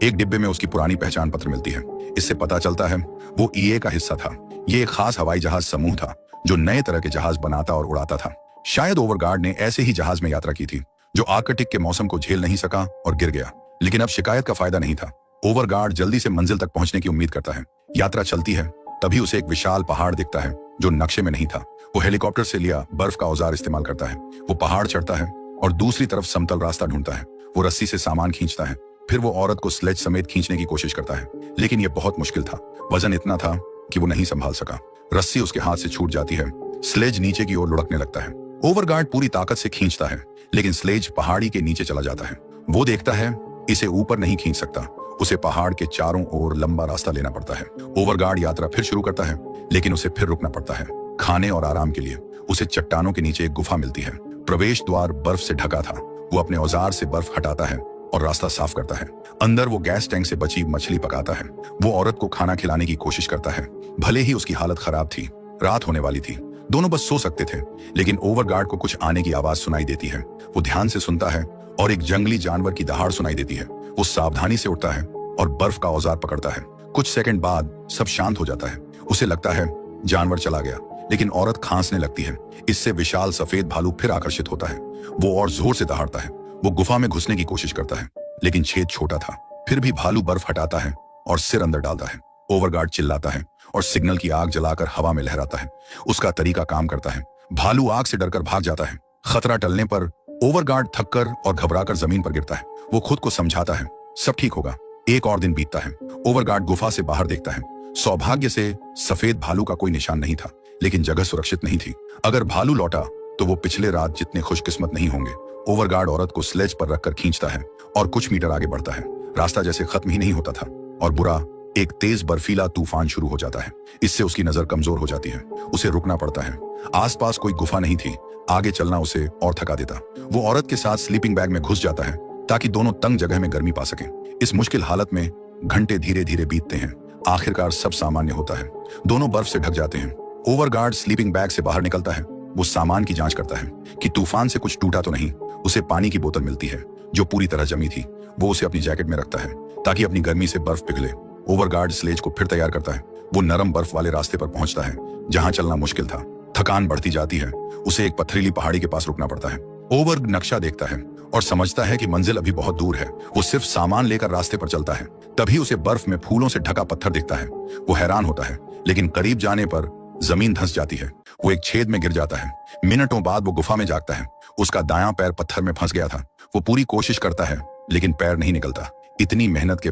एक डिब्बे में उसकी पुरानी पहचान पत्र मिलती है। इससे पता चलता है वो ईए का हिस्सा था। ये एक खास हवाई जहाज समूह था जो नए तरह के जहाज बनाता और उड़ाता था। शायद ओवरगार्ड ने ऐसे ही जहाज में यात्रा की थी जो आर्कटिक के मौसम को झेल नहीं सका और गिर गया। लेकिन अब शिकायत का फायदा नहीं था। ओवरगार्ड जल्दी से मंजिल तक पहुंचने की उम्मीद करता है। यात्रा चलती है, तभी उसे एक विशाल पहाड़ दिखता है जो नक्शे में नहीं था। वो हेलीकॉप्टर से लिया बर्फ का औजार इस्तेमाल करता है। वो पहाड़ चढ़ता है और दूसरी तरफ समतल रास्ता ढूंढता है। वो रस्सी से सामान खींचता है, फिर वो औरत को स्लेज समेत खींचने की कोशिश करता है, लेकिन यह बहुत मुश्किल था। वजन इतना था कि वो नहीं संभाल सका। रस्सी उसके हाथ से छूट जाती है। स्लेज नीचे की ओर लुढ़कने लगता है। ओवरगार्ड पूरी ताकत से खींचता है, लेकिन स्लेज पहाड़ी के नीचे चला जाता है। वो देखता है इसे ऊपर नहीं खींच सकता। उसे पहाड़ के चारों ओर लंबा रास्ता लेना पड़ता है। ओवरगार्ड यात्रा फिर शुरू करता है, लेकिन उसे फिर रुकना पड़ता है खाने और आराम के लिए। उसे चट्टानों के नीचे एक गुफा मिलती है। प्रवेश द्वार बर्फ से ढका था। वो अपने औजार से बर्फ हटाता है और रास्ता साफ करता है। अंदर वो गैस टैंक से बची मछली पकाता है। वो औरत को खाना खिलाने की कोशिश करता है। भले ही उसकी हालत खराब थी, रात होने वाली थी, दोनों बस सो सकते थे, लेकिन ओवरगार्ड को कुछ आने की आवाज सुनाई देती है। वो ध्यान से सुनता है और एक जंगली जानवर की दहाड़ सुनाई देती है। वो सावधानी से उठता है और बर्फ का औजार पकड़ता है। कुछ सेकंड बाद सब शांत हो जाता है। उसे लगता है जानवर चला गया, लेकिन औरत खांसने लगती है। इससे विशाल सफेद भालू फिर आकर्षित होता है। वो और जोर से दहाड़ता है। वो गुफा में घुसने की कोशिश करता है, लेकिन छेद छोटा था। फिर भी भालू बर्फ हटाता है और सिर अंदर डालता है। ओवरगार्ड चिल्लाता है और सिग्नल की आग जलाकर हवा में लहराता है। उसका तरीका काम करता है। भालू आग से डरकर भाग जाता है। खतरा टलने पर ओवरगार्ड थककर और घबराकर जमीन पर गिरता है। वो खुद को समझाता है सब ठीक होगा। एक और दिन बीतता है। ओवरगार्ड गुफा से बाहर देखता है। सौभाग्य से सफेद भालू का कोई निशान नहीं था, लेकिन जगह सुरक्षित नहीं थी। अगर भालू लौटा तो वो पिछले रात जितने खुशकिस्मत नहीं होंगे। ओवरगार्ड औरत को स्लेज पर रखकर खींचता है और कुछ मीटर आगे बढ़ता है। रास्ता जैसे खत्म ही नहीं होता था और बुरा एक तेज बर्फीला तूफान शुरू हो जाता है। इससे उसकी नजर कमजोर हो जाती है। उसे रुकना पड़ता है। आसपास कोई गुफा नहीं थी। आगे चलना उसे और थका देता। वो औरत के साथ स्लीपिंग बैग में घुस जाता है ताकि दोनों तंग जगह में गर्मी पा सकें। इस मुश्किल हालत में घंटे धीरे धीरे बीतते हैं। आखिरकार सब सामान्य होता है। दोनों बर्फ से ढक जाते हैं। ओवरगार्ड स्लीपिंग बैग से बाहर निकलता है। वो सामान की जांच करता है कि तूफान से कुछ टूटा तो नहीं। उसे पानी की बोतल मिलती है जो पूरी तरह जमी थी। वो उसे अपनी जैकेट में रखता है ताकि अपनी गर्मी से बर्फ पिघले। ओवरगार्ड स्लेज को फिर तैयार करता है। वो नरम बर्फ वाले रास्ते पर पहुंचता है जहां चलना मुश्किल था। थकान बढ़ती जाती है। उसे एक पथरीली पहाड़ी के पास रुकना पड़ता है। ओवर नक्शा देखता है और समझता है कि मंजिल अभी बहुत दूर है। वो सिर्फ सामान लेकर रास्ते पर चलता है। तभी उसे बर्फ में फूलों से ढका पत्थर दिखता है। वो हैरान होता है, लेकिन करीब जाने पर जमीन धंस जाती है। वो एक छेद में गिर जाता है। मिनटों बाद वो गुफा में जागता है। उसका दायां पैर पत्थर में फंस गया था। वो पूरी कोशिश करता है, लेकिन पैर नहीं निकलता। इतनी मेहनत के